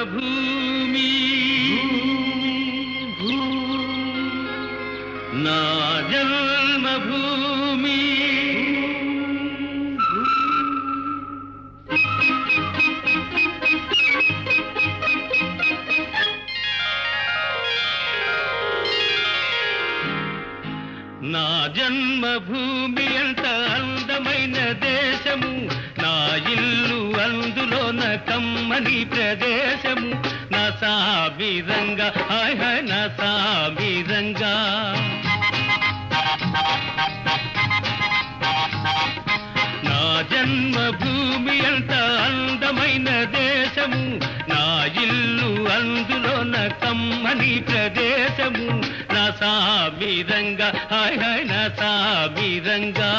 జన్మభూమి నా జన్మభూమి నా జన్మభూమి ఎంత అందమైన దేశము నా ఇల్లు అందులోన కమ్మని ప్రదేశము నా సామిరంగా హాయ్ హాయ్ నా సామిరంగా నా జన్మభూమి ఎంత అందమైన దేశము నా ఇల్లు అందులోన కమ్మని ప్రదేశము నా సామిరంగా హాయ్ హాయ్ నా సామిరంగా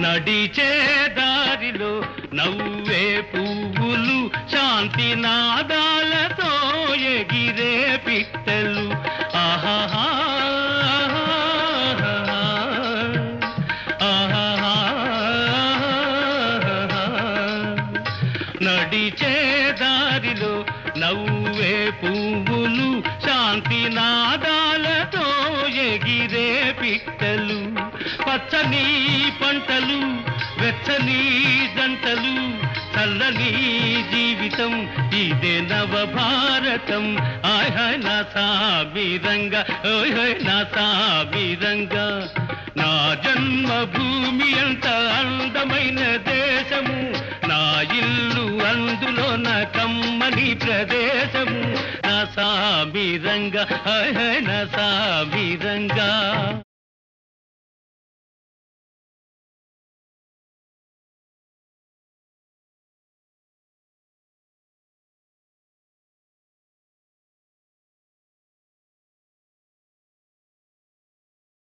నడిచే దారిలో నవ్వే పువ్వులు శాంతి నాదాలతో ఎగిరే పిట్టలు ఆహాహా ఆహాహా నడిచే దారిలో నవ్వే పువ్వులు శాంతి నాదాలతో ఎగిరే పిట్టలు పచ్చని పంటలు వెచ్చని జంటలు చల్లని జీవితం ఇదే నవభారతం ఆయ్ హాయ్ నా సామిరంగా ఓయ్ హాయ్ నా సామిరంగా నా జన్మభూమి ఎంత అందమైన దేశము నా ఇల్లు అందులో నా కమ్మని ప్రదేశము నా సామిరంగా హాయ్ హాయ్ నా సామిరంగా